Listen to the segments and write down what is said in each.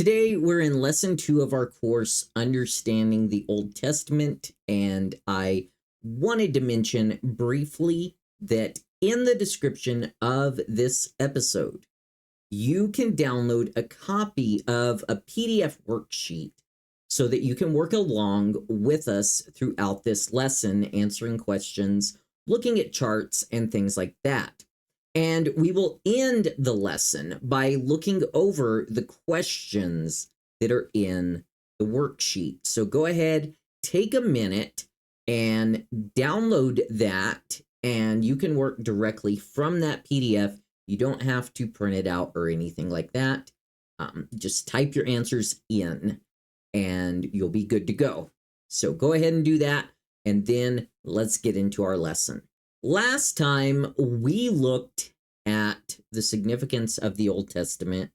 Today, we're in lesson 2 of our course, Understanding the Old Testament, and I wanted to mention briefly that in the description of this episode, you can download a copy of a PDF worksheet so that you can work along with us throughout this lesson, answering questions, looking at charts, and things like that. And we will end the lesson by looking over the questions that are in the worksheet. So go ahead, take a minute and download that, and you can work directly from that PDF. You don't have to print it out or anything like that. Just type your answers in and you'll be good to go. So go ahead and do that, and then let's get into our lesson. Last time, we looked at the significance of the Old Testament.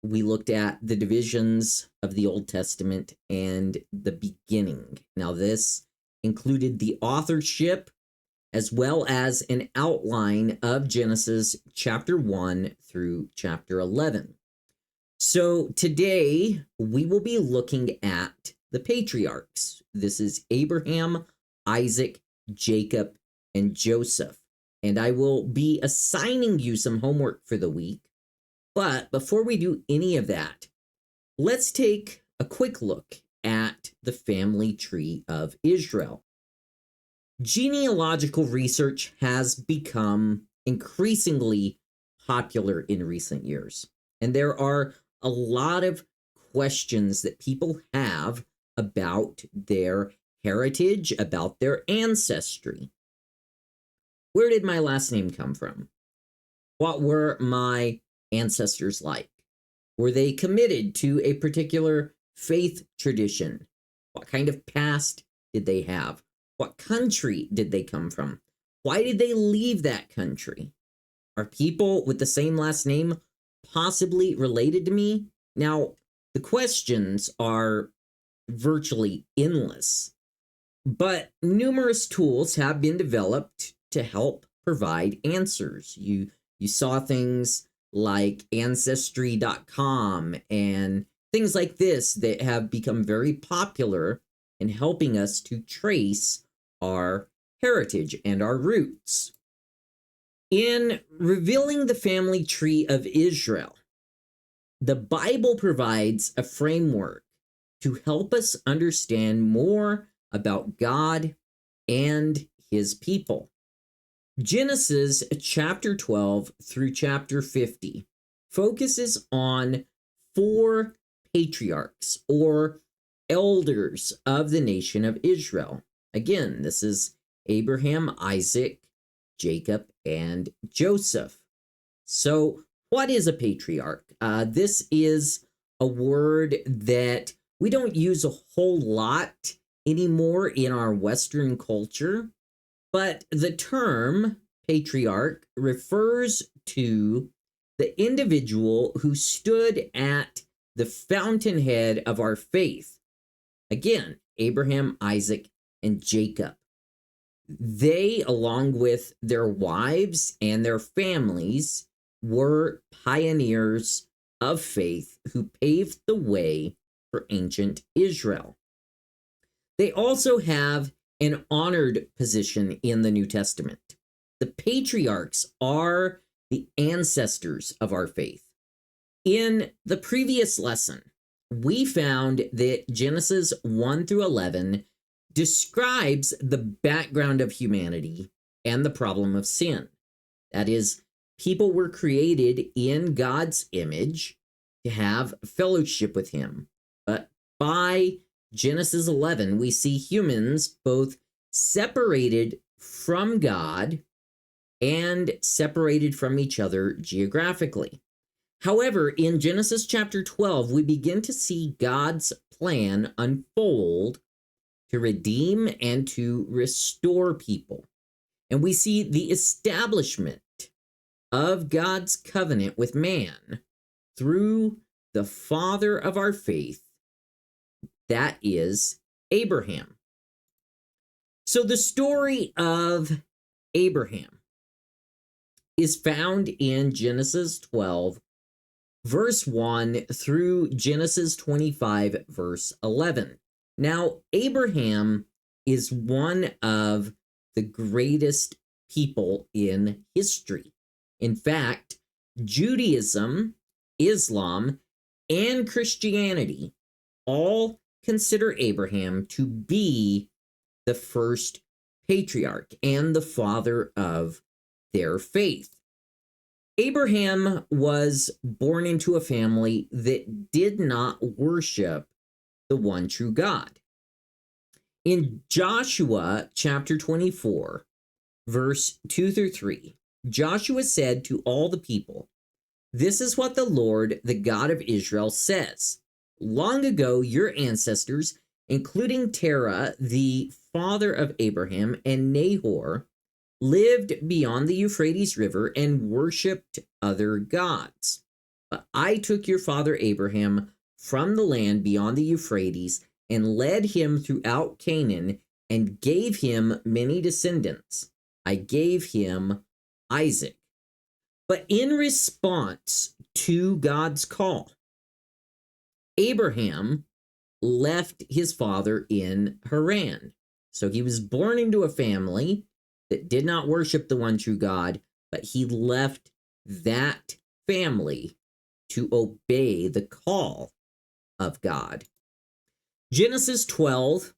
We looked at the divisions of the Old Testament and the beginning. Now, this included the authorship as well as an outline of Genesis chapter 1 through chapter 11. So today, we will be looking at the patriarchs. This is Abraham, Isaac, Jacob, and Joseph. And I will be assigning you some homework for the week. But before we do any of that, let's take a quick look at the family tree of Israel. Genealogical research has become increasingly popular in recent years. And there are a lot of questions that people have about their heritage, about their ancestry. Where did my last name come from? What were my ancestors like? Were they committed to a particular faith tradition? What kind of past did they have? What country did they come from? Why did they leave that country? Are people with the same last name possibly related to me? Now, the questions are virtually endless, but numerous tools have been developed to help provide answers. You saw things like Ancestry.com and things like this that have become very popular in helping us to trace our heritage and our roots. In revealing the family tree of Israel, the Bible provides a framework to help us understand more about God and his people. Genesis chapter 12 through chapter 50 focuses on 4 patriarchs or elders of the nation of Israel. Again, this is Abraham, Isaac, Jacob, and Joseph. So, what is a patriarch? This is a word that we don't use a whole lot anymore in our Western culture. But the term patriarch refers to the individual who stood at the fountainhead of our faith. Again, Abraham, Isaac, and Jacob. They, along with their wives and their families, were pioneers of faith who paved the way for ancient Israel. They also have an honored position in the New Testament. The patriarchs are the ancestors of our faith. In the previous lesson, we found that Genesis 1 through 11 describes the background of humanity and the problem of sin. That is, people were created in God's image to have fellowship with him. But by Genesis 11, we see humans both separated from God and separated from each other geographically. However, in Genesis chapter 12, we begin to see God's plan unfold to redeem and to restore people. And we see the establishment of God's covenant with man through the father of our faith, that is Abraham. So the story of Abraham is found in Genesis 12, verse 1 through Genesis 25, verse 11. Now, Abraham is one of the greatest people in history. In fact, Judaism, Islam, and Christianity all consider Abraham to be the first patriarch and the father of their faith. Abraham was born into a family that did not worship the one true God. In Joshua chapter 24, verse 2 through 3, Joshua said to all the people, "This is what the Lord, the God of Israel, says. Long ago, your ancestors, including Terah, the father of Abraham, and Nahor, lived beyond the Euphrates River and worshipped other gods. But I took your father Abraham from the land beyond the Euphrates and led him throughout Canaan and gave him many descendants. I gave him Isaac." But in response to God's call, Abraham left his father in Haran. So he was born into a family that did not worship the one true God, but he left that family to obey the call of God. Genesis 12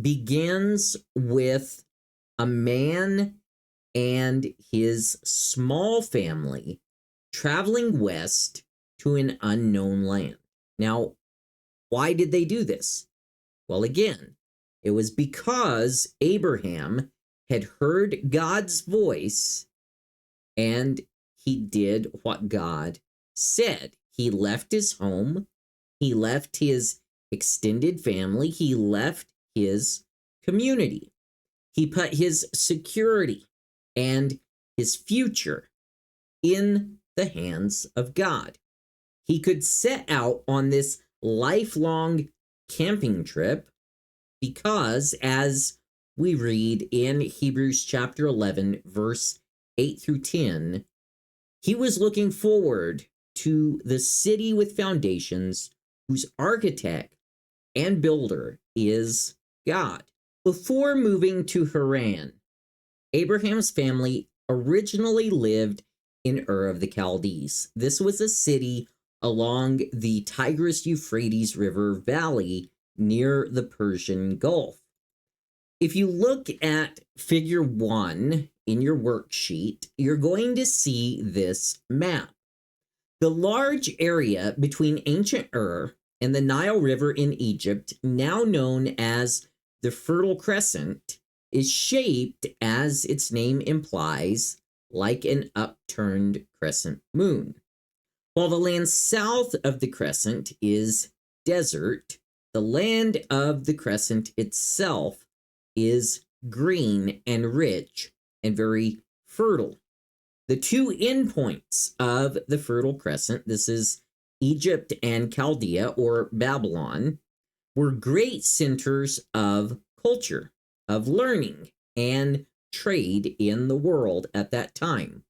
begins with a man and his small family traveling west to an unknown land. Now, why did they do this? Well, again, it was because Abraham had heard God's voice and he did what God said. He left his home, he left his extended family, he left his community. He put his security and his future in the hands of God. He could set out on this lifelong camping trip because, as we read in Hebrews chapter 11, verse 8 through 10, he was looking forward to the city with foundations, whose architect and builder is God. Before moving to Haran, Abraham's family originally lived in Ur of the Chaldees. This was a city along the Tigris-Euphrates River Valley near the Persian Gulf. If you look at figure 1 in your worksheet, you're going to see this map. The large area between ancient Ur and the Nile River in Egypt, now known as the Fertile Crescent, is shaped, as its name implies, like an upturned crescent moon. While the land south of the crescent is desert, the land of the crescent itself is green and rich and very fertile. The two endpoints of the Fertile Crescent, this is Egypt and Chaldea or Babylon, were great centers of culture, of learning, and trade in the world at that time.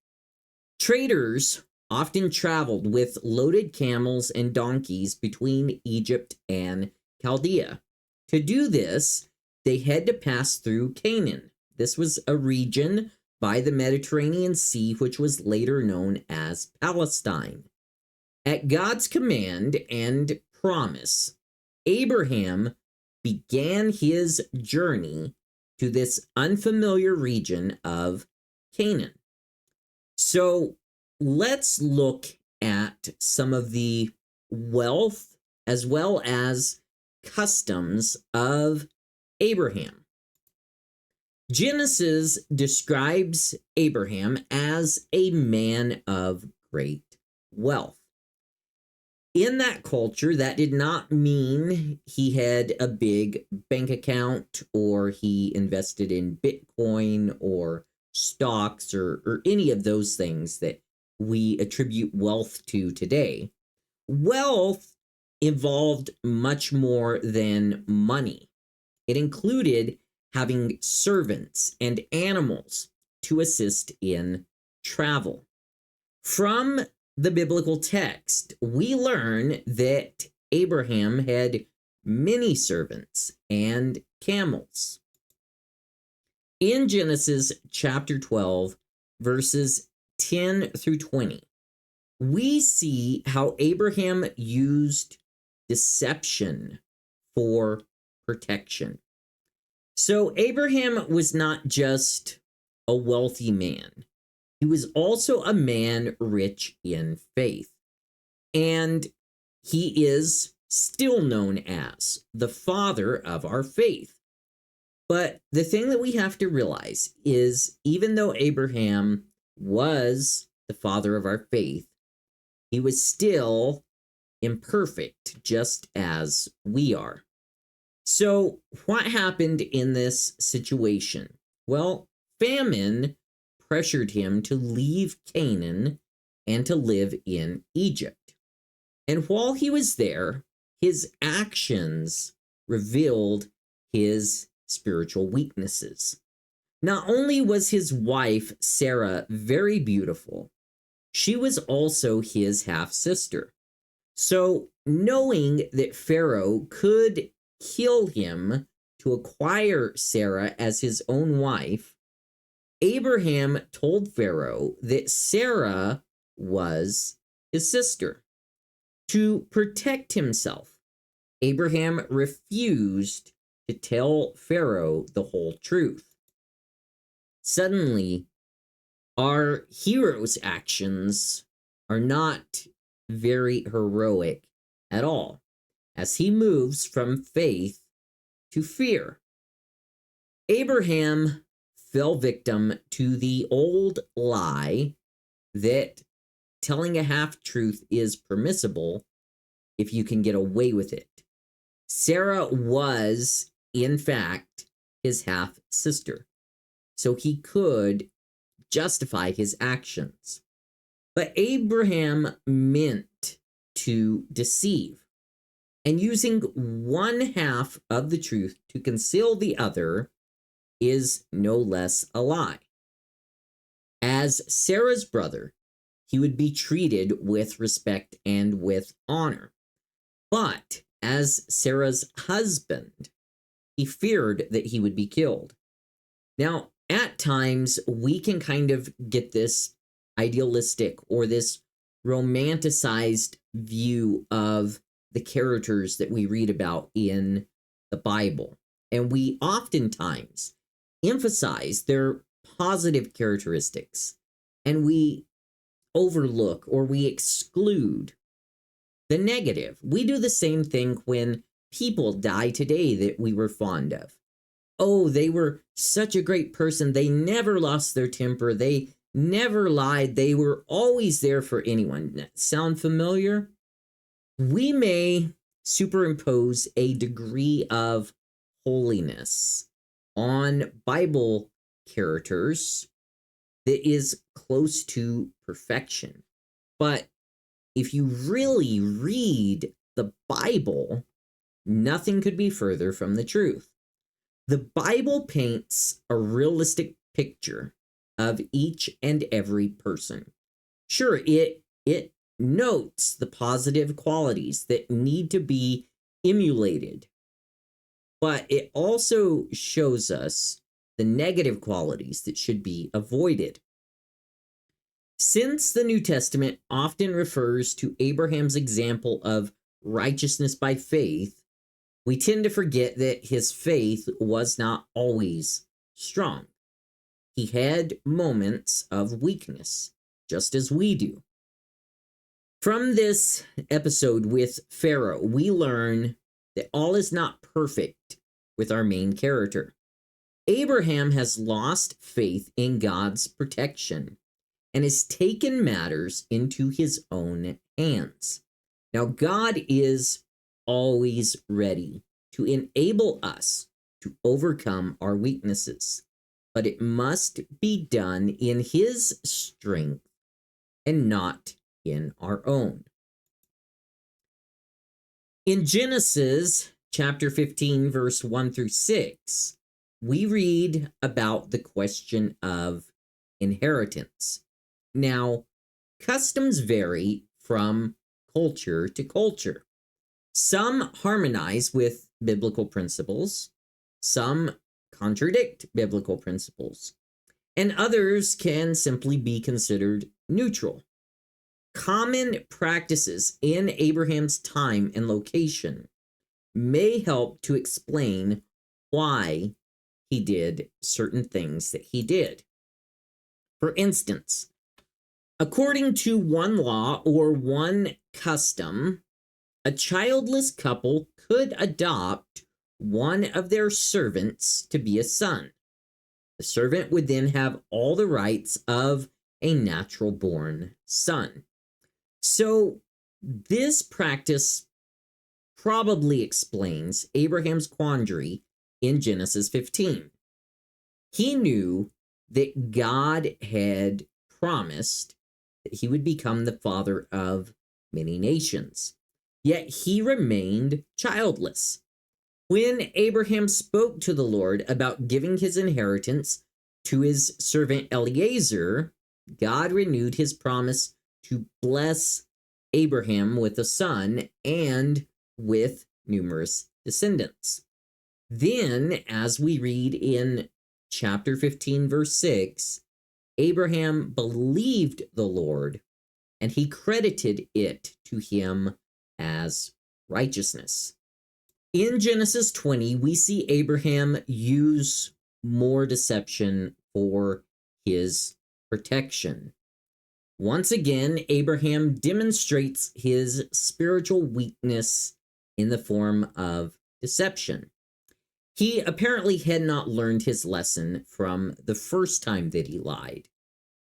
Traders often traveled with loaded camels and donkeys between Egypt and Chaldea. To do this, they had to pass through Canaan. This was a region by the Mediterranean Sea, which was later known as Palestine. At God's command and promise, Abraham began his journey to this unfamiliar region of Canaan. So let's look at some of the wealth as well as customs of Abraham. Genesis describes Abraham as a man of great wealth. In that culture, that did not mean he had a big bank account or he invested in Bitcoin or stocks or any of those things that we attribute wealth to today. Wealth involved much more than money. It included having servants and animals to assist in travel. From the biblical text, we learn that Abraham had many servants and camels. In Genesis chapter 12, verses 10 through 20, we see how Abraham used deception for protection. So Abraham was not just a wealthy man. He was also a man rich in faith. And he is still known as the father of our faith. But the thing that we have to realize is, even though Abraham was the father of our faith, he was still imperfect, just as we are. So what happened in this situation? Well, famine pressured him to leave Canaan and to live in Egypt. And while he was there, his actions revealed his spiritual weaknesses. Not only was his wife, Sarah, very beautiful, she was also his half-sister. So, knowing that Pharaoh could kill him to acquire Sarah as his own wife, Abraham told Pharaoh that Sarah was his sister. To protect himself, Abraham refused to tell Pharaoh the whole truth. Suddenly, our hero's actions are not very heroic at all, as he moves from faith to fear. Abraham fell victim to the old lie that telling a half-truth is permissible if you can get away with it. Sarah was, in fact, his half-sister, so he could justify his actions. But Abraham meant to deceive, and using one half of the truth to conceal the other is no less a lie. As Sarah's brother, he would be treated with respect and with honor. But as Sarah's husband, he feared that he would be killed. Now, at times, we can kind of get this idealistic or this romanticized view of the characters that we read about in the Bible. And we oftentimes emphasize their positive characteristics, and we overlook or we exclude the negative. We do the same thing when people die today that we were fond of. Oh, they were such a great person. They never lost their temper. They never lied. They were always there for anyone. Sound familiar? We may superimpose a degree of holiness on Bible characters that is close to perfection. But if you really read the Bible, nothing could be further from the truth. The Bible paints a realistic picture of each and every person. Sure, it notes the positive qualities that need to be emulated, but it also shows us the negative qualities that should be avoided. Since the New Testament often refers to Abraham's example of righteousness by faith, we tend to forget that his faith was not always strong. He had moments of weakness, just as we do. From this episode with Pharaoh, we learn that all is not perfect with our main character. Abraham has lost faith in God's protection and has taken matters into his own hands. Now, God is always ready to enable us to overcome our weaknesses, but it must be done in his strength and not in our own. In Genesis chapter 15, verse 1 through 6, we read about the question of inheritance. Now, Customs vary from culture to culture. Some harmonize with biblical principles, some contradict biblical principles, and others can simply be considered neutral. Common practices in Abraham's time and location may help to explain why he did certain things that he did. For instance, according to one law or one custom, a childless couple could adopt one of their servants to be a son. The servant would then have all the rights of a natural born son. So this practice probably explains Abraham's quandary in Genesis 15. He knew that God had promised that he would become the father of many nations, yet he remained childless. When Abraham spoke to the Lord about giving his inheritance to his servant Eliezer, God renewed his promise to bless Abraham with a son and with numerous descendants. Then, as we read in chapter 15, verse 6, Abraham believed the Lord, and he credited it to him as righteousness. In Genesis 20, we see Abraham use more deception for his protection. Once again, Abraham demonstrates his spiritual weakness in the form of deception. He apparently had not learned his lesson from the first time that he lied.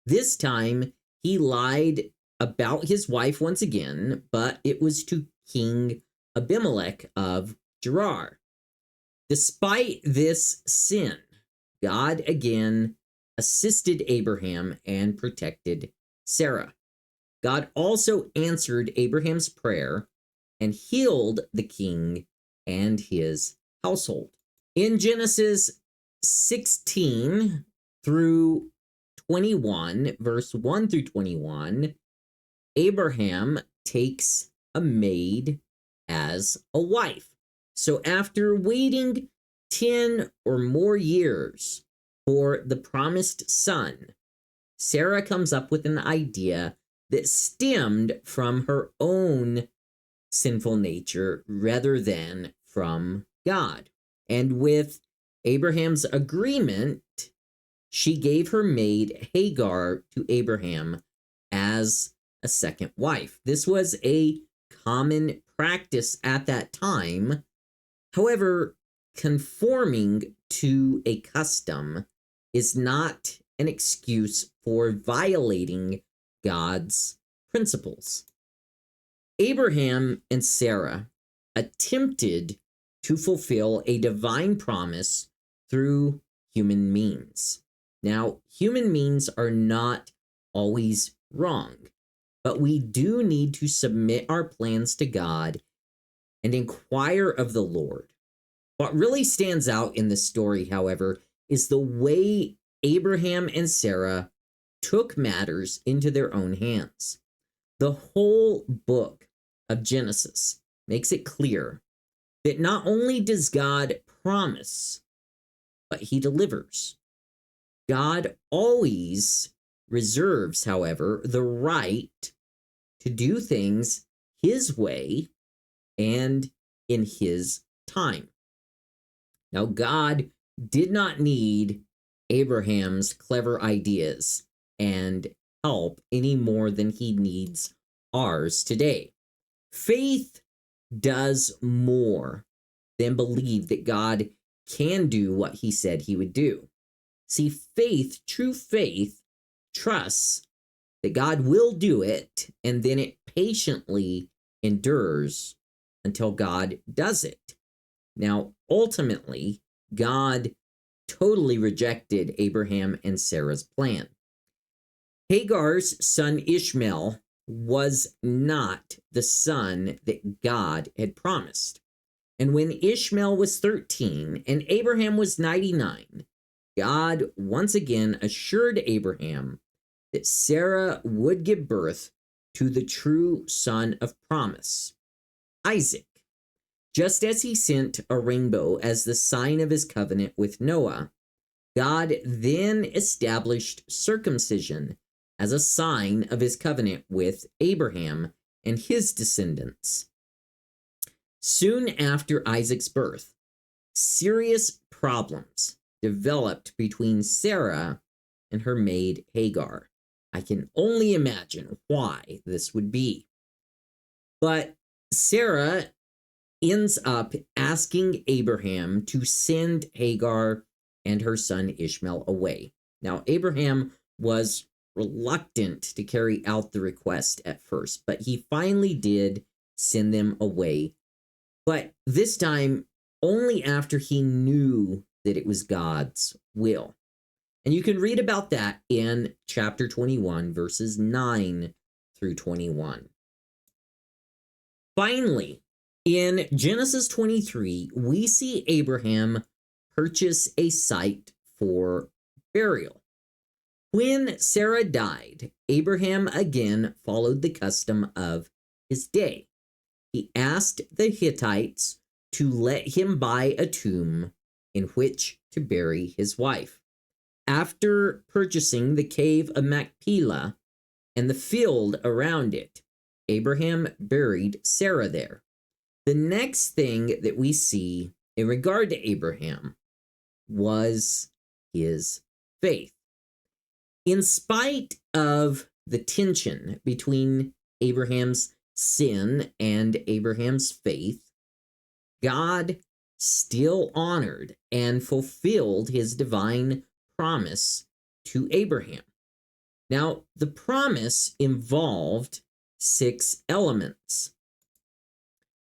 This time, he lied about his wife once again, but it was to King Abimelech of Gerar. Despite this sin, God again assisted Abraham and protected Sarah. God also answered Abraham's prayer and healed the king and his household. In Genesis 16 through 21, verse 1 through 21, Abraham takes a maid as a wife. So after waiting 10 or more years for the promised son, Sarah comes up with an idea that stemmed from her own sinful nature rather than from God. And with Abraham's agreement, she gave her maid Hagar to Abraham as a second wife. This was a common practice at that time. However, conforming to a custom is not an excuse for violating God's principles. Abraham and Sarah attempted to fulfill a divine promise through human means. Now, human means are not always wrong, but we do need to submit our plans to God and inquire of the Lord. What really stands out in this story, however, is the way Abraham and Sarah took matters into their own hands. The whole book of Genesis makes it clear that not only does God promise, but he delivers. God always reserves, however, the right to do things his way and in his time. Now, God did not need Abraham's clever ideas and help any more than he needs ours today. Faith does more than believe that God can do what he said he would do. See, faith, true faith, trusts that God will do it, and then it patiently endures until God does it. Now, ultimately, God totally rejected Abraham and Sarah's plan. Hagar's son Ishmael was not the son that God had promised. And when Ishmael was 13 and Abraham was 99, God once again assured Abraham that Sarah would give birth to the true son of promise, Isaac. Just as he sent a rainbow as the sign of his covenant with Noah, God then established circumcision as a sign of his covenant with Abraham and his descendants. Soon after Isaac's birth, serious problems developed between Sarah and her maid Hagar. I can only imagine why this would be. But Sarah ends up asking Abraham to send Hagar and her son Ishmael away. Now, Abraham was reluctant to carry out the request at first, but he finally did send them away. But this time, only after he knew that it was God's will. And you can read about that in chapter 21, verses 9 through 21. Finally, in Genesis 23, we see Abraham purchase a site for burial. When Sarah died, Abraham again followed the custom of his day. He asked the Hittites to let him buy a tomb in which to bury his wife. After purchasing the cave of Machpelah and the field around it, Abraham buried Sarah there. The next thing that we see in regard to Abraham was his faith. In spite of the tension between Abraham's sin and Abraham's faith, God still honored and fulfilled his divine promise to Abraham. Now, the promise involved 6 elements.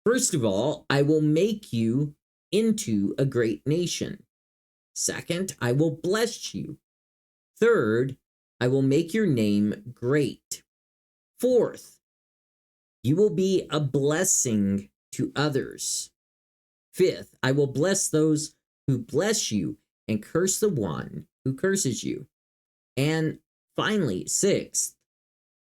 First of all, I will make you into a great nation. Second, I will bless you. Third, I will make your name great. Fourth, you will be a blessing to others. Fifth, I will bless those who bless you and curse the one who curses you. And finally, sixth,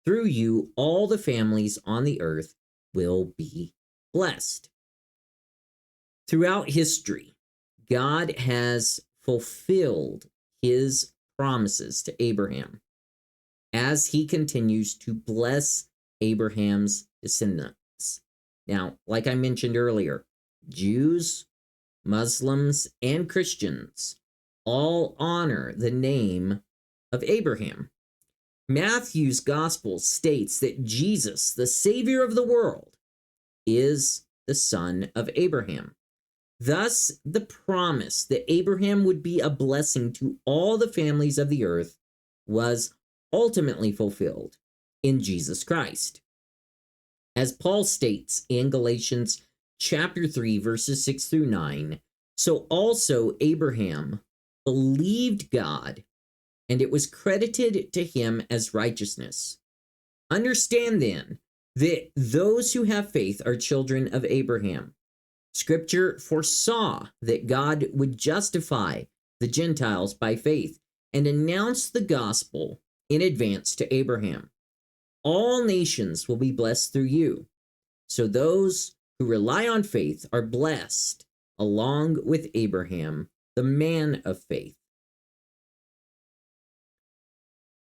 through you, all the families on the earth will be blessed. Throughout history, God has fulfilled his promises to Abraham as he continues to bless Abraham's descendants. Now, like I mentioned earlier, Jews, Muslims, and Christians all honor the name of Abraham. Matthew's gospel states that Jesus, the Savior of the world, is the son of Abraham. Thus, the promise that Abraham would be a blessing to all the families of the earth was ultimately fulfilled in Jesus Christ. As Paul states in Galatians chapter 3, verses 6 through 9, so also Abraham believed God, and it was credited to him as righteousness. Understand then that those who have faith are children of Abraham. Scripture foresaw that God would justify the Gentiles by faith and announce the gospel in advance to Abraham. All nations will be blessed through you. So those who rely on faith are blessed along with Abraham, the man of faith.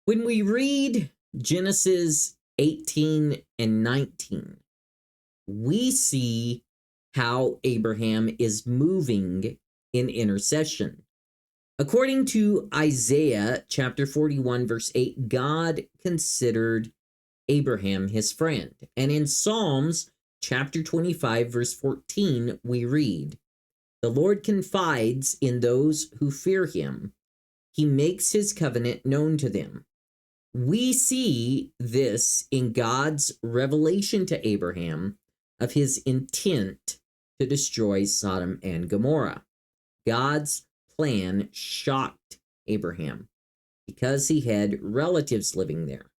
When we read Genesis 18 and 19, we see how Abraham is moving in intercession. According to Isaiah chapter 41, verse 8, God considered Abraham his friend. And in Psalms chapter 25, verse 14, we read, "The Lord confides in those who fear him. He makes his covenant known to them." We see this in God's revelation to Abraham of his intent to destroy Sodom and Gomorrah. God's plan shocked Abraham because he had relatives living there.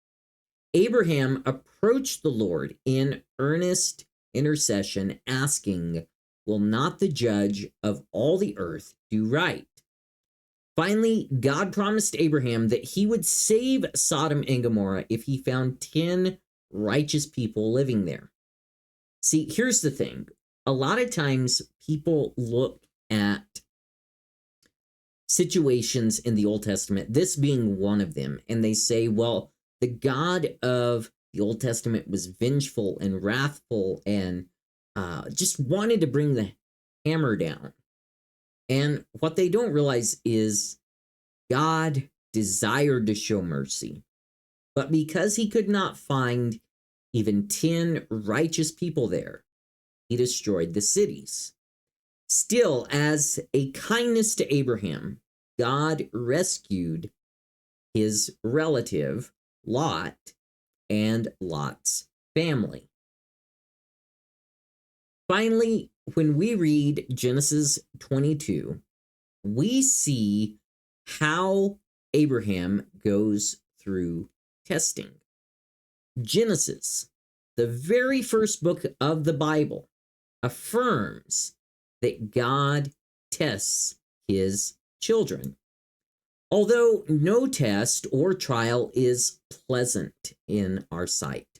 Abraham approached the Lord in earnest intercession, asking, "Will not the judge of all the earth do right?" Finally, God promised Abraham that he would save Sodom and Gomorrah if he found 10 righteous people living there. See, here's the thing. A lot of times people look at situations in the Old Testament, this being one of them, and they say, well, the God of the Old Testament was vengeful and wrathful and just wanted to bring the hammer down. And what they don't realize is God desired to show mercy. But because he could not find even 10 righteous people there, he destroyed the cities. Still, as a kindness to Abraham, God rescued his relative, Lot, and Lot's family. Finally, when we read Genesis 22, we see how Abraham goes through testing. Genesis, the very first book of the Bible, affirms that God tests his children. Although no test or trial is pleasant in our sight,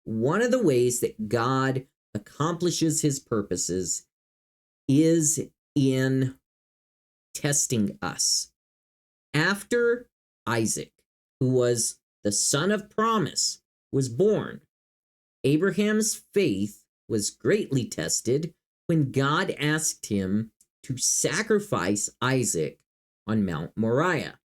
one of the ways that God accomplishes his purposes is in testing us. After Isaac, who was the son of promise, was born, Abraham's faith was greatly tested when God asked him to sacrifice Isaac on Mount Moriah.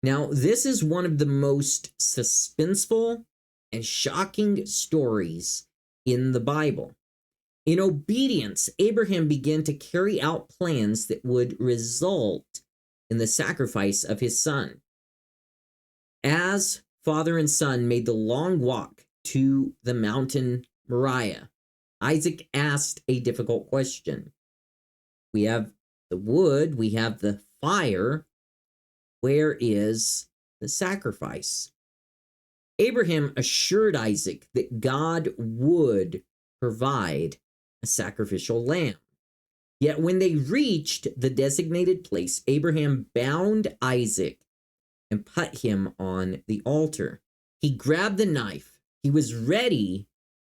Now, this is one of the most suspenseful and shocking stories in the Bible. In obedience, Abraham began to carry out plans that would result in the sacrifice of his son. As father and son made the long walk to the mountain Moriah, Isaac asked a difficult question. We have the wood, we have the fire. Where is the sacrifice? Abraham assured Isaac that God would provide a sacrificial lamb. Yet when they reached the designated place, Abraham bound Isaac and put him on the altar. He grabbed the knife. He was ready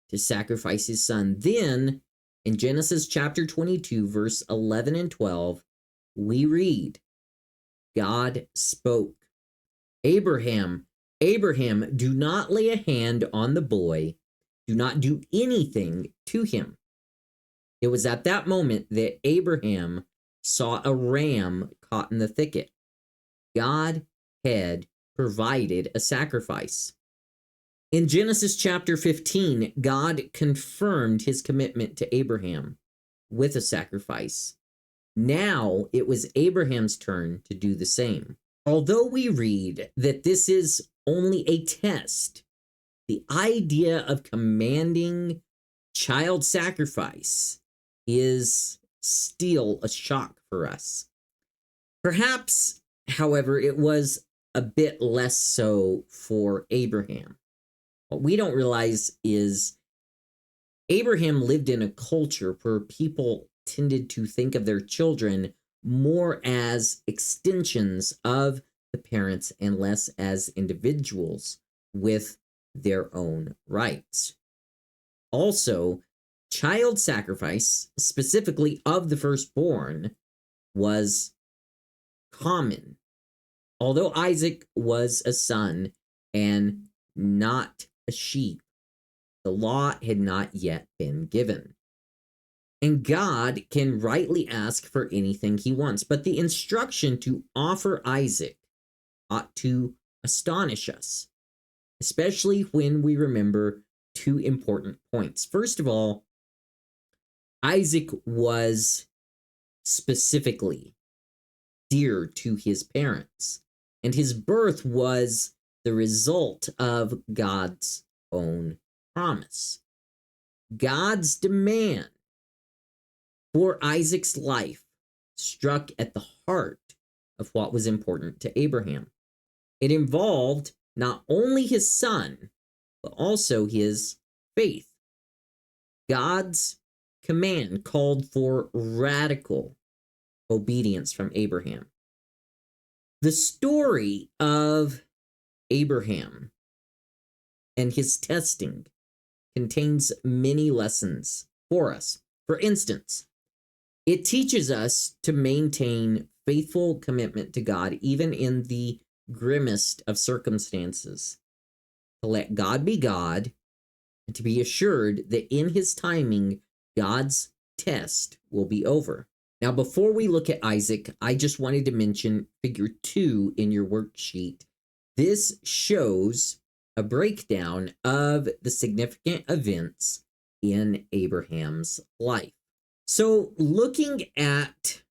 to sacrifice his son. Then, in Genesis chapter 22, verse 11 and 12, we read, God spoke, Abraham, Abraham, do not lay a hand on the boy. Do not do anything to him. It was at that moment that Abraham saw a ram caught in the thicket. God had provided a sacrifice. In Genesis chapter 15, God confirmed his commitment to Abraham with a sacrifice. Now it was Abraham's turn to do the same. Although we read that this is only a test, the idea of commanding child sacrifice is still a shock for us. Perhaps, however, it was a bit less so for Abraham. What we don't realize is Abraham lived in a culture where people tended to think of their children more as extensions of the parents and less as individuals with their own rights. Also, child sacrifice, specifically of the firstborn, was common. Although Isaac was a son and not a sheep, the law had not yet been given. And God can rightly ask for anything he wants, but the instruction to offer Isaac ought to astonish us, especially when we remember two important points. First of all, Isaac was specifically dear to his parents, and his birth was the result of God's own promise. God's demand for Isaac's life struck at the heart of what was important to Abraham. It involved not only his son, but also his faith. God's command called for radical obedience from Abraham. The story of Abraham and his testing contains many lessons for us. For instance, it teaches us to maintain faithful commitment to God even in the grimmest of circumstances, to let God be God, and to be assured that in his timing, God's test will be over. Now, before we look at Isaac, I just wanted to mention figure 2 in your worksheet. This shows a breakdown of the significant events in Abraham's life. So, looking at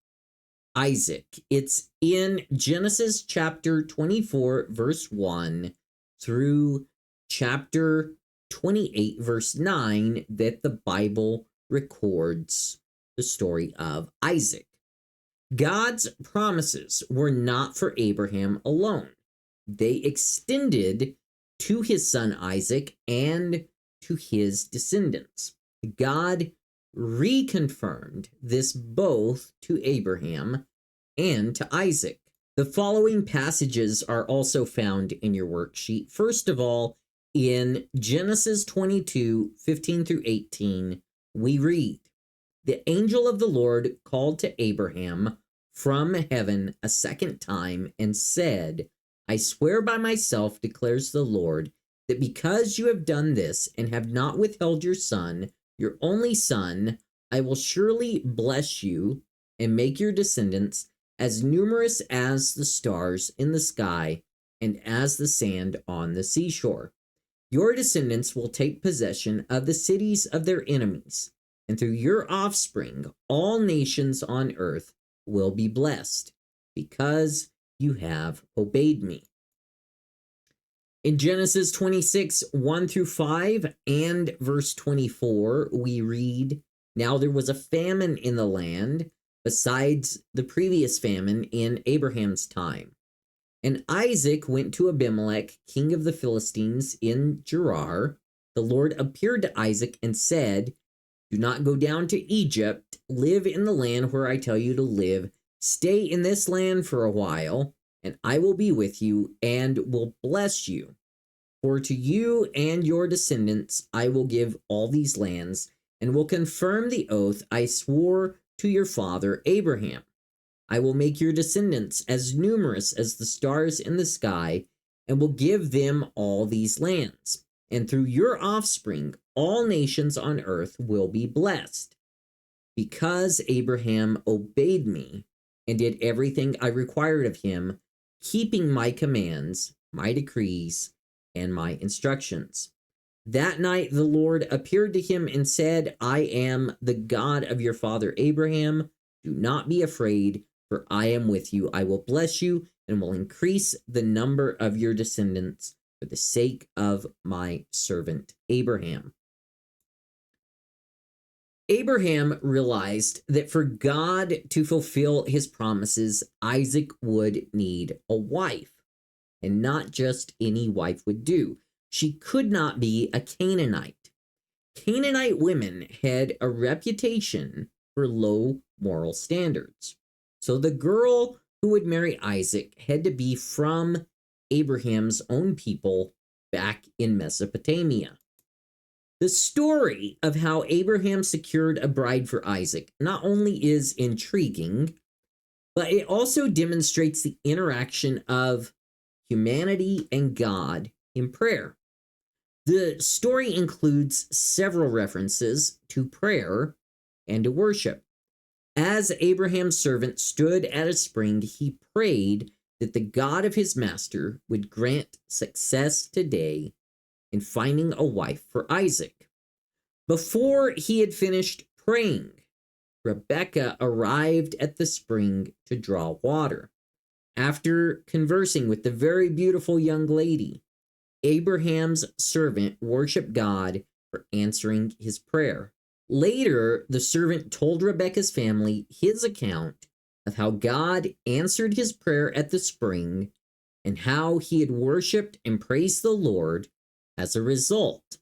Isaac, it's in Genesis chapter 24, verse 1 through chapter 28, verse 9, that the Bible records the story of Isaac. God's promises were not for Abraham alone. They extended to his son Isaac and to his descendants. God reconfirmed this both to Abraham and to Isaac. The following passages are also found in your worksheet. First of all, in Genesis 22, 15 through 18, we read, "The angel of the Lord called to Abraham from heaven a second time and said, I swear by myself, declares the Lord, that because you have done this and have not withheld your son, your only son, I will surely bless you and make your descendants as numerous as the stars in the sky and as the sand on the seashore. Your descendants will take possession of the cities of their enemies, and through your offspring, all nations on earth will be blessed, because you have obeyed me." In Genesis 26, 1 through 5 and verse 24, we read, "Now there was a famine in the land, besides the previous famine in Abraham's time. And Isaac went to Abimelech, king of the Philistines, in Gerar. The Lord appeared to Isaac and said, do not go down to Egypt. Live in the land where I tell you to live. Stay in this land for a while, and I will be with you and will bless you. For to you and your descendants I will give all these lands, and will confirm the oath I swore to your father Abraham. I will make your descendants as numerous as the stars in the sky, and will give them all these lands. And through your offspring, all nations on earth will be blessed. Because Abraham obeyed me and did everything I required of him, keeping my commands, my decrees, and my instructions. That night the Lord appeared to him and said, I am the God of your father Abraham. Do not be afraid, for I am with you. I will bless you and will increase the number of your descendants for the sake of my servant Abraham." Abraham realized that for God to fulfill his promises, Isaac would need a wife, and not just any wife would do. She could not be a Canaanite. Canaanite women had a reputation for low moral standards. So the girl who would marry Isaac had to be from Abraham's own people back in Mesopotamia. The story of how Abraham secured a bride for Isaac not only is intriguing, but it also demonstrates the interaction of humanity and God in prayer. The story includes several references to prayer and to worship. As Abraham's servant stood at a spring, he prayed that the God of his master would grant success today in finding a wife for Isaac. Before he had finished praying, Rebekah arrived at the spring to draw water. After conversing with the very beautiful young lady, Abraham's servant worshiped God for answering his prayer. Later, the servant told Rebekah's family his account of how God answered his prayer at the spring and how he had worshiped and praised the Lord as a result.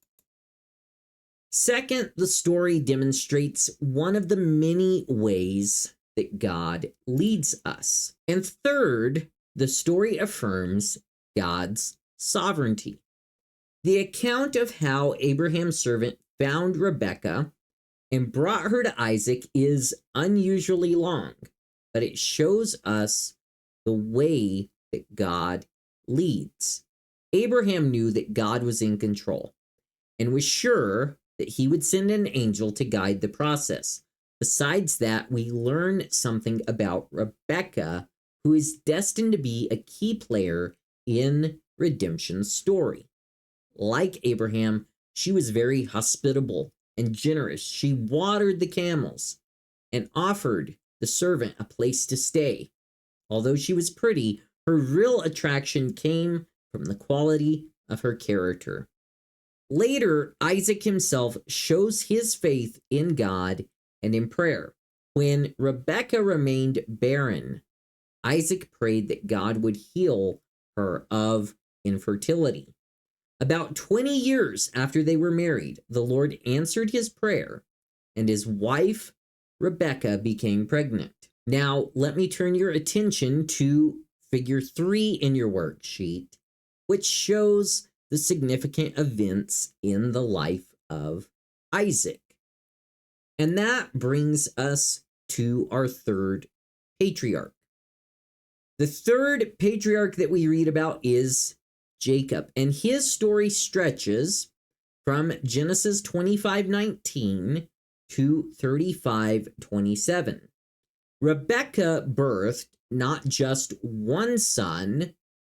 Second, the story demonstrates one of the many ways that God leads us. And third, the story affirms God's sovereignty. The account of how Abraham's servant found Rebekah and brought her to Isaac is unusually long, but it shows us the way that God leads. Abraham knew that God was in control and was sure that he would send an angel to guide the process. Besides that, we learn something about Rebekah, who is destined to be a key player in redemption's story. Like Abraham, she was very hospitable and generous. She watered the camels and offered the servant a place to stay. Although she was pretty, her real attraction came from the quality of her character. Later, Isaac himself shows his faith in God and in prayer. When Rebekah remained barren, Isaac prayed that God would heal her of infertility. About 20 years after they were married, the Lord answered his prayer, and his wife, Rebekah, became pregnant. Now, let me turn your attention to figure 3 in your worksheet, which shows the significant events in the life of Isaac. And that brings us to our third patriarch. The third patriarch that we read about is Jacob, and his story stretches from Genesis 25:19 to 35:27. Rebekah birthed not just one son,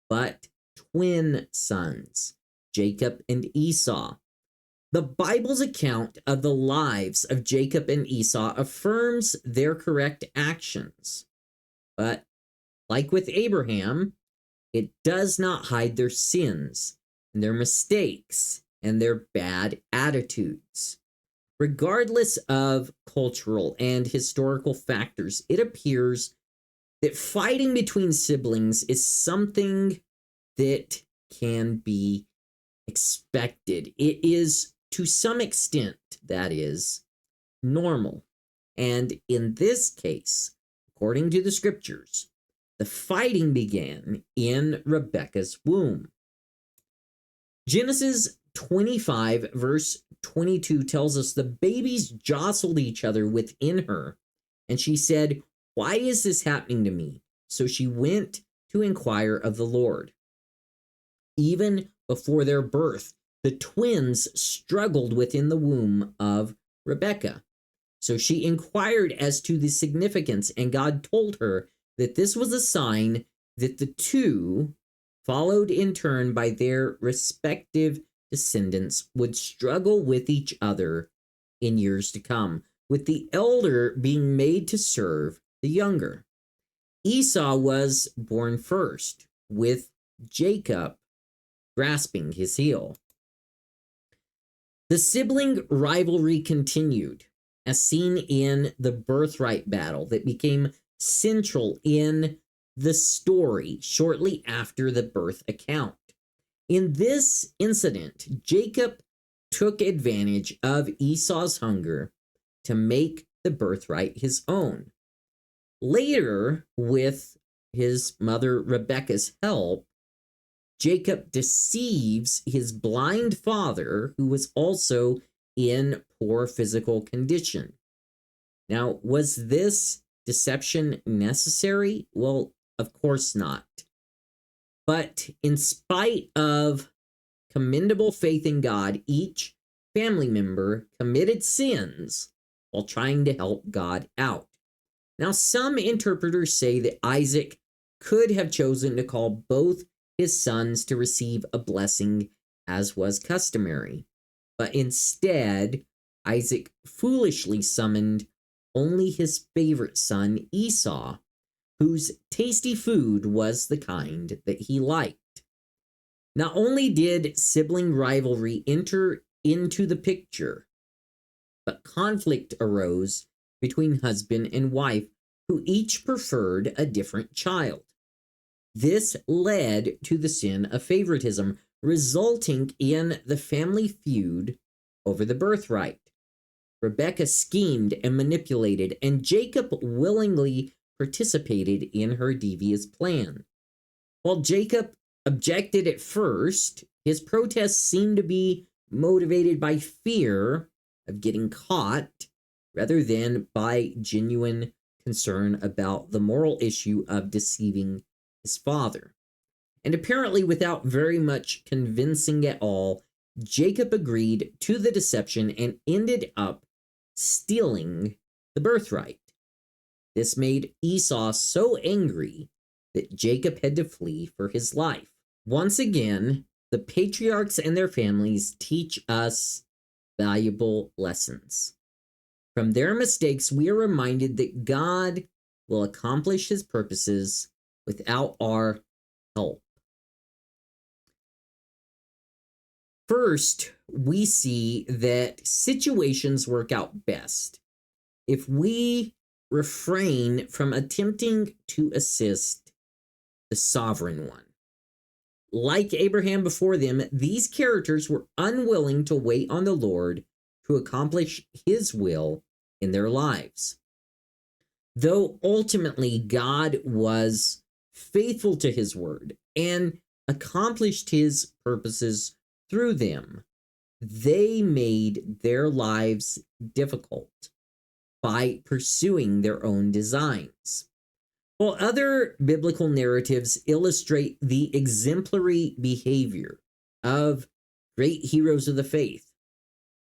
but twin sons, Jacob and Esau. The Bible's account of the lives of Jacob and Esau affirms their correct actions. But like with Abraham, it does not hide their sins and their mistakes and their bad attitudes. Regardless of cultural and historical factors, it appears that fighting between siblings is something that can be expected. It is, to some extent, that is, normal. And in this case, according to the scriptures, the fighting began in Rebekah's womb. Genesis 25, verse 22 tells us the babies jostled each other within her, and she said, "Why is this happening to me?" So she went to inquire of the Lord. Even before their birth, the twins struggled within the womb of Rebekah. So she inquired as to the significance, and God told her that this was a sign that the two, followed in turn by their respective descendants, would struggle with each other in years to come, with the elder being made to serve the younger. Esau was born first, with Jacob grasping his heel. The sibling rivalry continued, as seen in the birthright battle that became central in the story shortly after the birth account. In this incident, Jacob took advantage of Esau's hunger to make the birthright his own. Later, with his mother Rebekah's help, Jacob deceives his blind father, who was also in poor physical condition. Now, was this deception necessary? Well, of course not. But in spite of commendable faith in God, each family member committed sins while trying to help God out. Now, some interpreters say that Isaac could have chosen to call both his sons to receive a blessing, as was customary. But instead, Isaac foolishly summoned only his favorite son, Esau, whose tasty food was the kind that he liked. Not only did sibling rivalry enter into the picture, but conflict arose between husband and wife, who each preferred a different child. This led to the sin of favoritism, resulting in the family feud over the birthright. Rebekah schemed and manipulated, and Jacob willingly participated in her devious plan. While Jacob objected at first, his protests seemed to be motivated by fear of getting caught rather than by genuine concern about the moral issue of deceiving his father. And apparently, without very much convincing at all, Jacob agreed to the deception and ended up stealing the birthright. This made Esau so angry that Jacob had to flee for his life. Once again, the patriarchs and their families teach us valuable lessons. From their mistakes, we are reminded that God will accomplish his purposes without our help. First, we see that situations work out best if we refrain from attempting to assist the sovereign one. Like Abraham before them, these characters were unwilling to wait on the Lord to accomplish his will in their lives. Though ultimately God was faithful to his word and accomplished his purposes through them, they made their lives difficult by pursuing their own designs. While other biblical narratives illustrate the exemplary behavior of great heroes of the faith,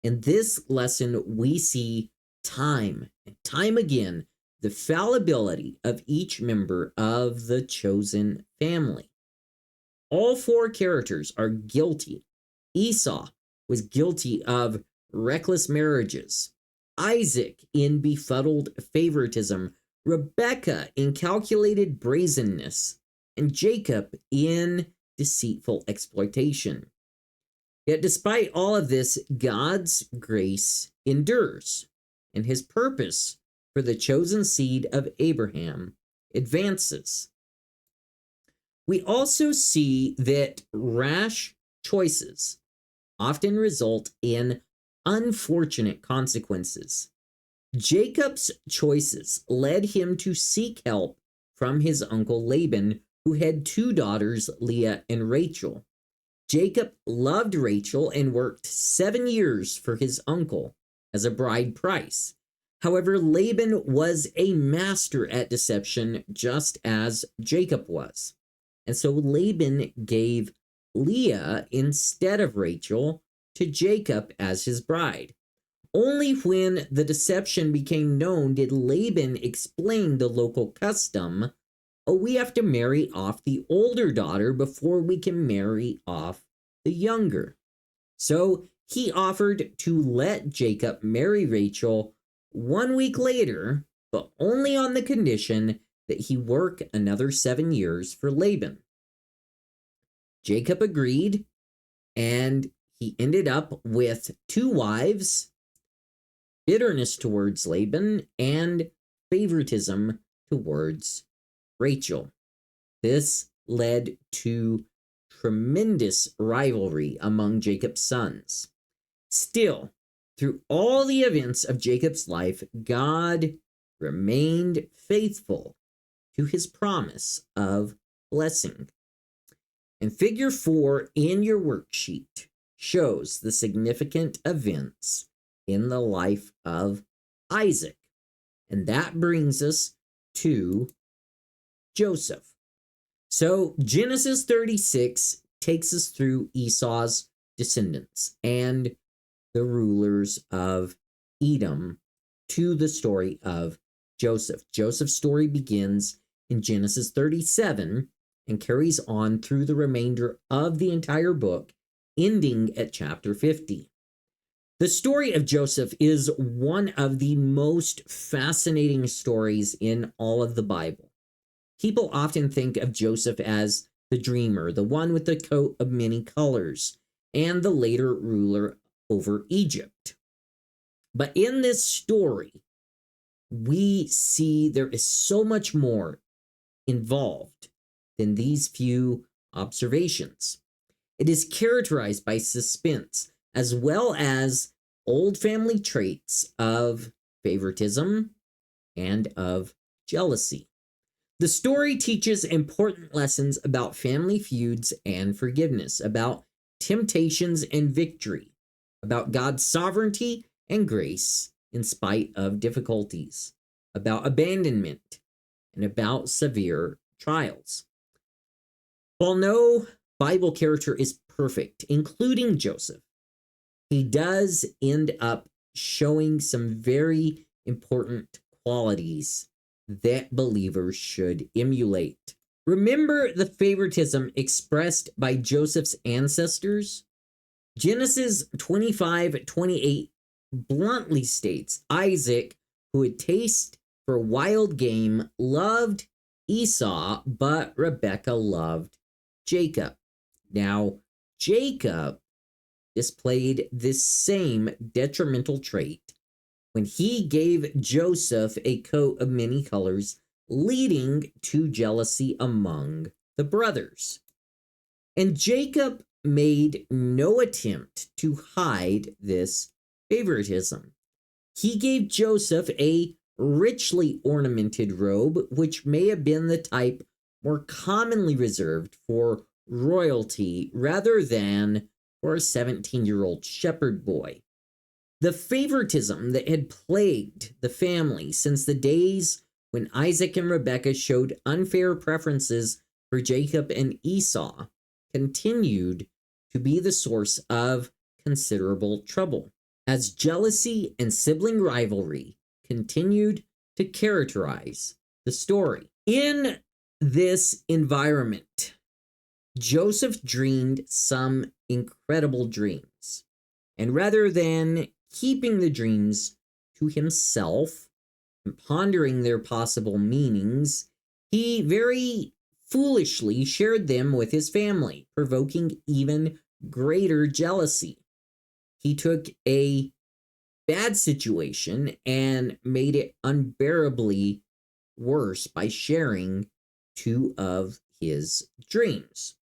in this lesson we see time and time again the fallibility of each member of the chosen family. All four characters are guilty. Esau was guilty of reckless marriages, Isaac in befuddled favoritism, Rebekah in calculated brazenness, and Jacob in deceitful exploitation. Yet despite all of this, God's grace endures, and his purpose for the chosen seed of Abraham advances. We also see that rash choices often result in unfortunate consequences. Jacob's choices led him to seek help from his uncle Laban, who had two daughters, Leah and Rachel. Jacob loved Rachel and worked 7 years for his uncle as a bride price. However, Laban was a master at deception, just as Jacob was. And so Laban gave Leah instead of Rachel to Jacob as his bride. Only when the deception became known did Laban explain the local custom, oh, we have to marry off the older daughter before we can marry off the younger. So he offered to let Jacob marry Rachel 1 week later, but only on the condition that he work another 7 years for Laban. Jacob agreed, and he ended up with 2 wives, bitterness towards Laban, and favoritism towards Rachel. This led to tremendous rivalry among Jacob's sons. Still, through all the events of Jacob's life, God remained faithful to his promise of blessing. And figure 4 in your worksheet shows the significant events in the life of Isaac. And that brings us to Joseph. So Genesis 36 takes us through Esau's descendants and the rulers of Edom to the story of Joseph. Joseph's story begins in Genesis 37 and carries on through the remainder of the entire book, ending at chapter 50. The story of Joseph is one of the most fascinating stories in all of the Bible. People often think of Joseph as the dreamer, the one with the coat of many colors, and the later ruler over Egypt. But in this story, we see there is so much more involved than these few observations. It is characterized by suspense, as well as old family traits of favoritism and of jealousy. The story teaches important lessons about family feuds and forgiveness, about temptations and victory, about God's sovereignty and grace in spite of difficulties, about abandonment, and about severe trials. While no Bible character is perfect, including Joseph, he does end up showing some very important qualities that believers should emulate. Remember the favoritism expressed by Joseph's ancestors? Genesis 25:28 bluntly states Isaac, who had taste for wild game, loved Esau, but Rebekah loved Jacob. Now, Jacob displayed this same detrimental trait when he gave Joseph a coat of many colors, leading to jealousy among the brothers. And Jacob made no attempt to hide this favoritism. He gave Joseph a richly ornamented robe, which may have been the type more commonly reserved for royalty rather than for a 17-year-old shepherd boy. The favoritism that had plagued the family since the days when Isaac and Rebekah showed unfair preferences for Jacob and Esau continued to be the source of considerable trouble, as jealousy and sibling rivalry continued to characterize the story. In this environment, Joseph dreamed some incredible dreams, and rather than keeping the dreams to himself and pondering their possible meanings, he very foolishly shared them with his family, provoking even greater jealousy. He took a bad situation and made it unbearably worse by sharing two of his dreams.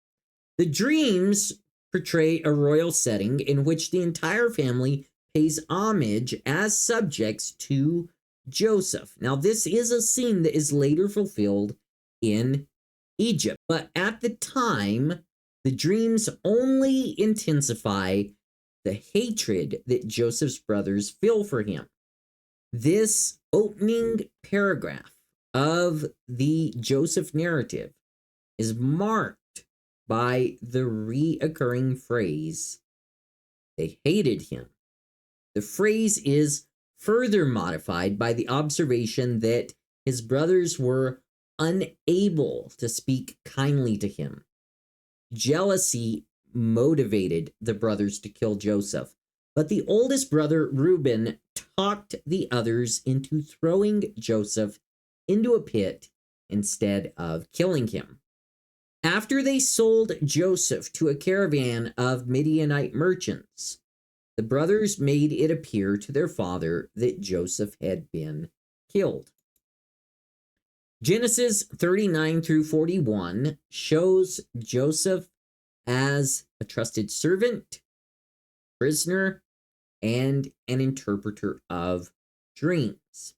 The dreams portray a royal setting in which the entire family pays homage as subjects to Joseph. Now, this is a scene that is later fulfilled in Egypt, but at the time, the dreams only intensify the hatred that Joseph's brothers feel for him. This opening paragraph of the Joseph narrative is marked by the reoccurring phrase, they hated him. The phrase is further modified by the observation that his brothers were unable to speak kindly to him. Jealousy motivated the brothers to kill Joseph, but the oldest brother, Reuben, talked the others into throwing Joseph into a pit instead of killing him. After they sold Joseph to a caravan of Midianite merchants, the brothers made it appear to their father that Joseph had been killed. Genesis 39 through 41 shows Joseph as a trusted servant, prisoner, and an interpreter of dreams.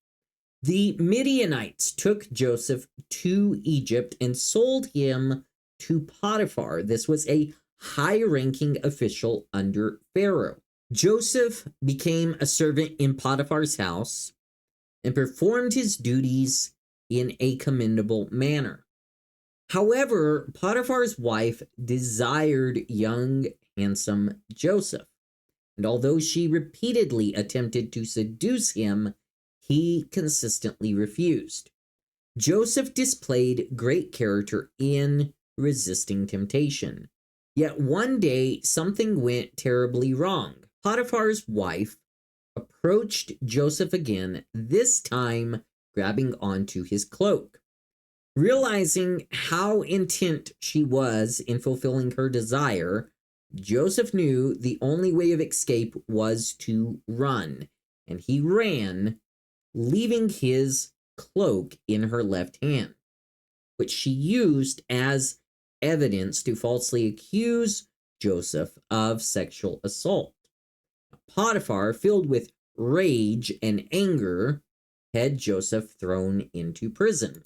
The Midianites took Joseph to Egypt and sold him to Potiphar. This was a high-ranking official under Pharaoh. Joseph became a servant in Potiphar's house and performed his duties in a commendable manner. However, Potiphar's wife desired young, handsome Joseph, and although she repeatedly attempted to seduce him, he consistently refused. Joseph displayed great character in resisting temptation. Yet one day, something went terribly wrong. Potiphar's wife approached Joseph again, this time grabbing onto his cloak. Realizing how intent she was in fulfilling her desire, Joseph knew the only way of escape was to run, and he ran, leaving his cloak in her left hand, which she used as evidence to falsely accuse Joseph of sexual assault. Potiphar, filled with rage and anger, had Joseph thrown into prison.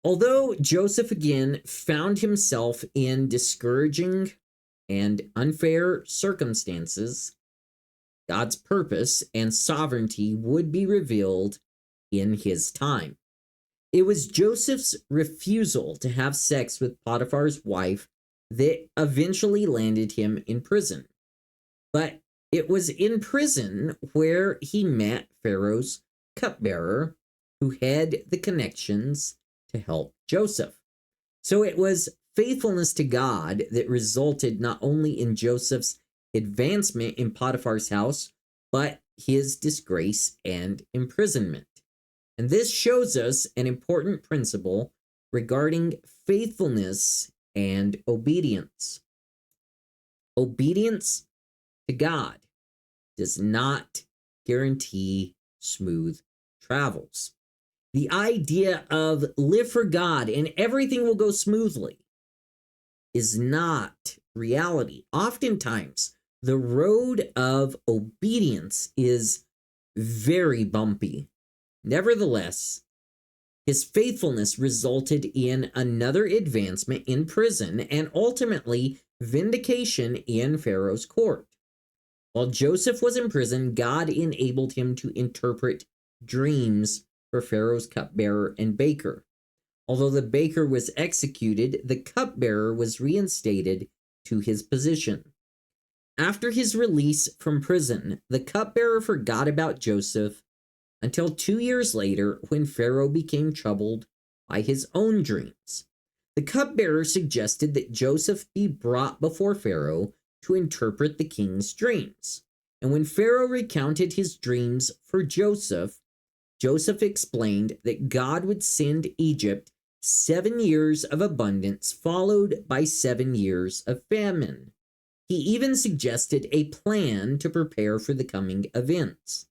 Although Joseph again found himself in discouraging and unfair circumstances, God's purpose and sovereignty would be revealed in his time. It was Joseph's refusal to have sex with Potiphar's wife that eventually landed him in prison. But it was in prison where he met Pharaoh's cupbearer, who had the connections to help Joseph. So it was faithfulness to God that resulted not only in Joseph's advancement in Potiphar's house, but his disgrace and imprisonment. And this shows us an important principle regarding faithfulness and obedience. Obedience to God does not guarantee smooth travels. The idea of live for God and everything will go smoothly is not reality. Oftentimes, the road of obedience is very bumpy. Nevertheless, his faithfulness resulted in another advancement in prison and ultimately vindication in Pharaoh's court. While Joseph was in prison, God enabled him to interpret dreams for Pharaoh's cupbearer and baker. Although the baker was executed, the cupbearer was reinstated to his position. After his release from prison, the cupbearer forgot about Joseph until 2 years later when Pharaoh became troubled by his own dreams. The cupbearer suggested that Joseph be brought before Pharaoh to interpret the king's dreams. And when Pharaoh recounted his dreams for Joseph, Joseph explained that God would send Egypt 7 years of abundance followed by 7 years of famine. He even suggested a plan to prepare for the coming events.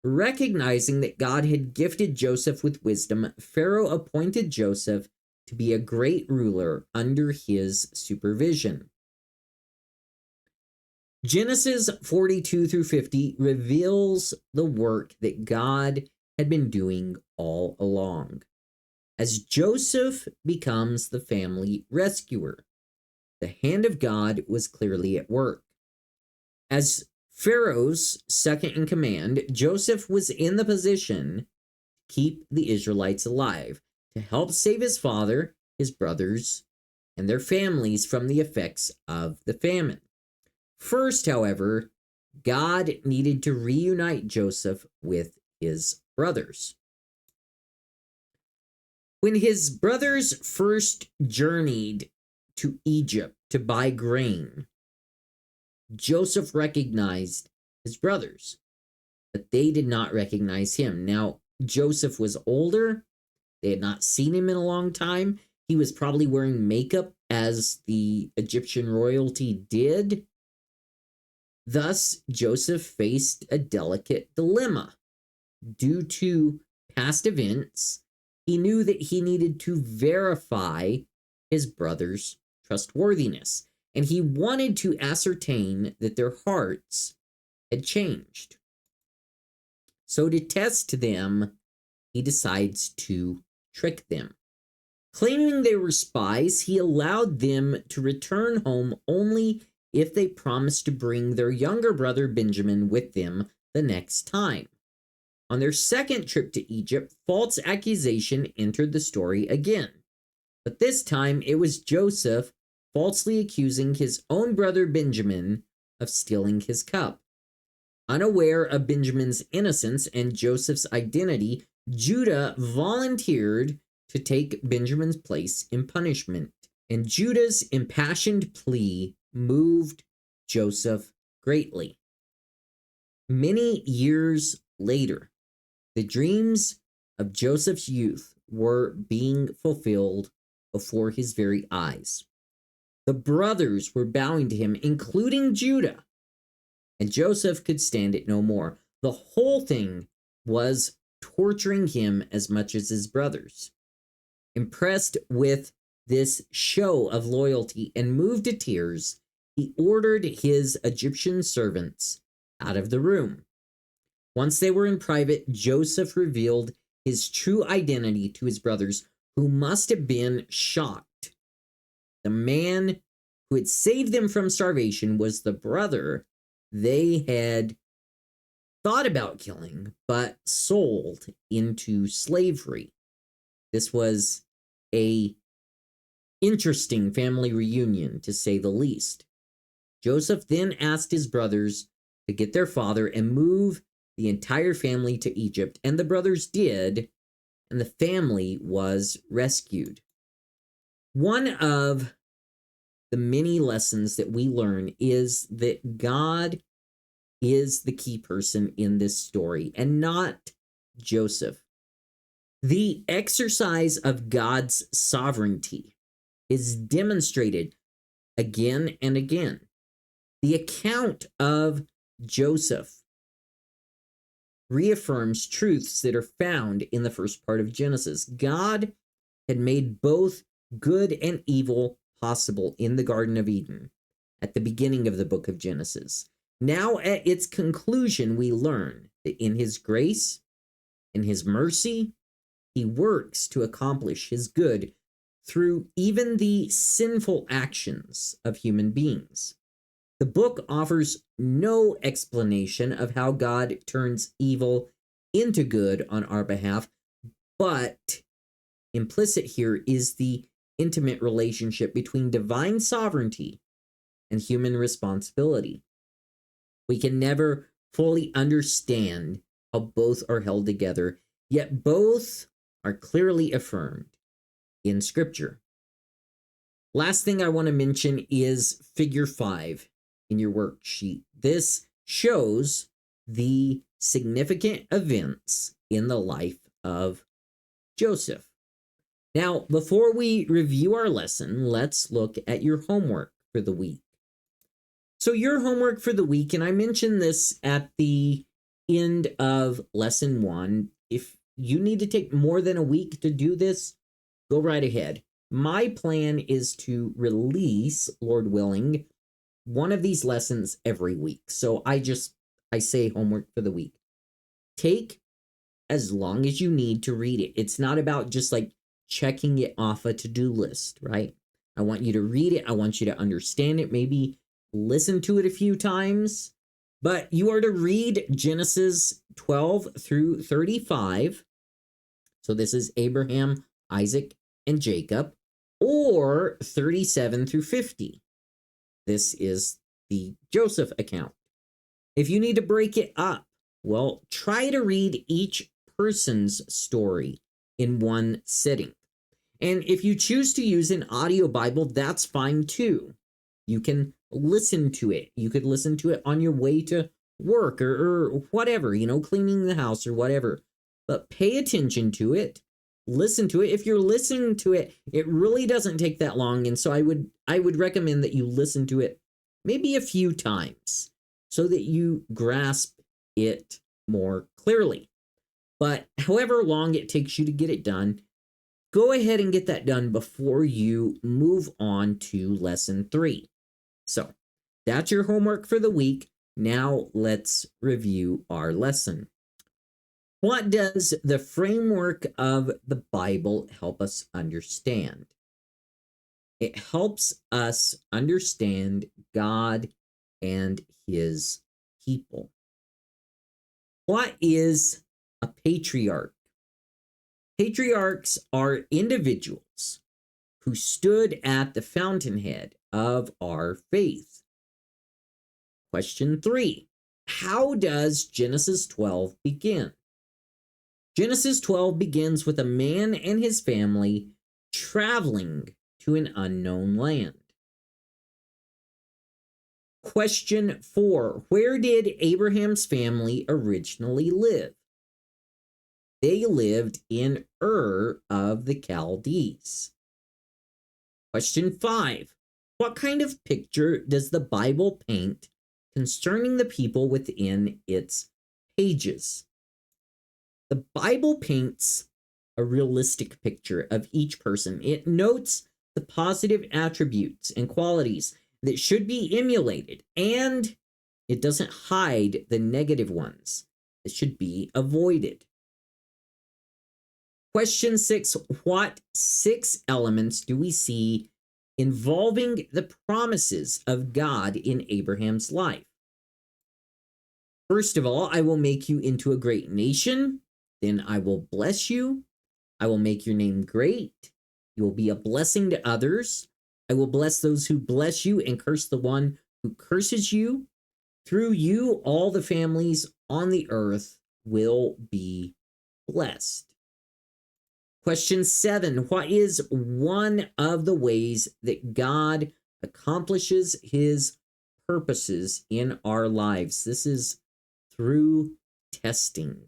Recognizing that God had gifted Joseph with wisdom, Pharaoh appointed Joseph to be a great ruler under his supervision. Genesis 42 through 50 reveals the work that God had been doing all along. As Joseph becomes the family rescuer, the hand of God was clearly at work. As Pharaoh's second in command, Joseph was in the position to keep the Israelites alive, to help save his father, his brothers, and their families from the effects of the famine. First, however, God needed to reunite Joseph with his brothers. When his brothers first journeyed to Egypt to buy grain, Joseph recognized his brothers, but they did not recognize him. Now, Joseph was older. They had not seen him in a long time. He was probably wearing makeup as the Egyptian royalty did. Thus, Joseph faced a delicate dilemma. Due to past events, he knew that he needed to verify his brother's trustworthiness, and he wanted to ascertain that their hearts had changed. So to test them, he decides to trick them. Claiming they were spies, he allowed them to return home only if they promised to bring their younger brother Benjamin with them the next time. On their second trip to Egypt, false accusation entered the story again. But this time it was Joseph falsely accusing his own brother Benjamin of stealing his cup. Unaware of Benjamin's innocence and Joseph's identity, Judah volunteered to take Benjamin's place in punishment. And Judah's impassioned plea moved Joseph greatly. Many years later, the dreams of Joseph's youth were being fulfilled before his very eyes. The brothers were bowing to him, including Judah, and Joseph could stand it no more. The whole thing was torturing him as much as his brothers. Impressed with this show of loyalty and moved to tears, he ordered his Egyptian servants out of the room. Once they were in private, Joseph revealed his true identity to his brothers, who must have been shocked. The man who had saved them from starvation was the brother they had thought about killing, but sold into slavery. This was a interesting family reunion, to say the least. Joseph then asked his brothers to get their father and move the entire family to Egypt, and the brothers did, and the family was rescued. One of the many lessons that we learn is that God is the key person in this story and not Joseph. The exercise of God's sovereignty is demonstrated again and again. The account of Joseph reaffirms truths that are found in the first part of Genesis. God had made both good and evil possible in the Garden of Eden at the beginning of the book of Genesis. Now, at its conclusion, we learn that in his grace, in his mercy, he works to accomplish his good through even the sinful actions of human beings. The book offers no explanation of how God turns evil into good on our behalf, but implicit here is the intimate relationship between divine sovereignty and human responsibility. We can never fully understand how both are held together, yet both are clearly affirmed in Scripture. Last thing I want to mention is figure 5 in your worksheet. This shows the significant events in the life of Joseph. Now, before we review our lesson, let's look at your homework for the week. So your homework for the week, and I mentioned this at the end of lesson 1, if you need to take more than a week to do this, go right ahead. My plan is to release, Lord willing, one of these lessons every week. So I say homework for the week. Take as long as you need to read it. It's not about just like checking it off a to-do list, right? I want you to read it. I want you to understand it. Maybe listen to it a few times. But you are to read Genesis 12 through 35. So this is Abraham, Isaac, and Jacob, or 37 through 50. This is the Joseph account. If you need to break it up, well, try to read each person's story in one sitting. And if you choose to use an audio Bible, that's fine too. You can listen to it. You could listen to it on your way to work or whatever, cleaning the house or whatever. But pay attention to it. Listen to it. If you're listening to it, it really doesn't take that long. And so I would recommend that you listen to it maybe a few times so that you grasp it more clearly. But however long it takes you to get it done, go ahead and get that done before you move on to lesson 3. So that's your homework for the week. Now let's review our lesson. What does the framework of the Bible help us understand? It helps us understand God and his people. What is a patriarch? Patriarchs are individuals who stood at the fountainhead of our faith. Question 3. How does Genesis 12 begin? Genesis 12 begins with a man and his family traveling to an unknown land. Question 4. Where did Abraham's family originally live? They lived in Ur of the Chaldees. Question 5. What kind of picture does the Bible paint concerning the people within its pages? The Bible paints a realistic picture of each person. It notes the positive attributes and qualities that should be emulated, and it doesn't hide the negative ones that should be avoided. Question 6, what 6 elements do we see involving the promises of God in Abraham's life? First of all, I will make you into a great nation. Then I will bless you. I will make your name great. You will be a blessing to others. I will bless those who bless you and curse the one who curses you. Through you, all the families on the earth will be blessed. Question 7, what is one of the ways that God accomplishes his purposes in our lives? This is through testing.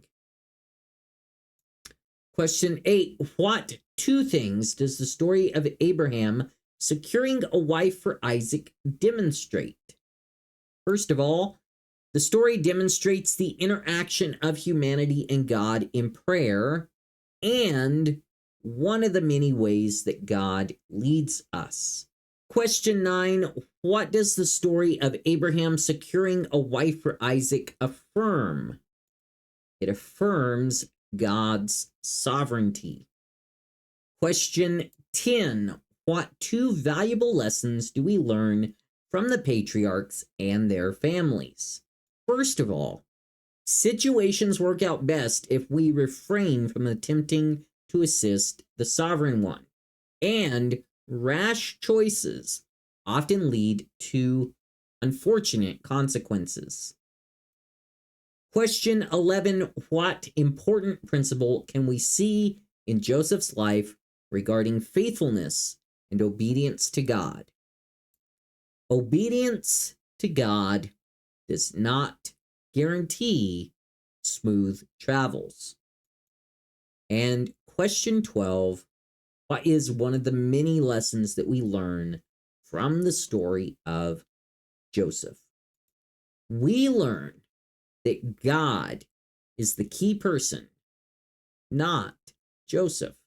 Question 8, what 2 things does the story of Abraham securing a wife for Isaac demonstrate? First of all, the story demonstrates the interaction of humanity and God in prayer, and one of the many ways that God leads us. Question 9, what does the story of Abraham securing a wife for Isaac affirm? It affirms God's sovereignty. Question 10, what 2 valuable lessons do we learn from the patriarchs and their families? First of all, situations work out best if we refrain from attempting to assist the sovereign one, and rash choices often lead to unfortunate consequences. Question 11, what important principle can we see in Joseph's life regarding faithfulness and obedience to God? Obedience to God does not guarantee smooth travels. And question 12, what is one of the many lessons that we learn from the story of Joseph? We learn that God is the key person, not Joseph.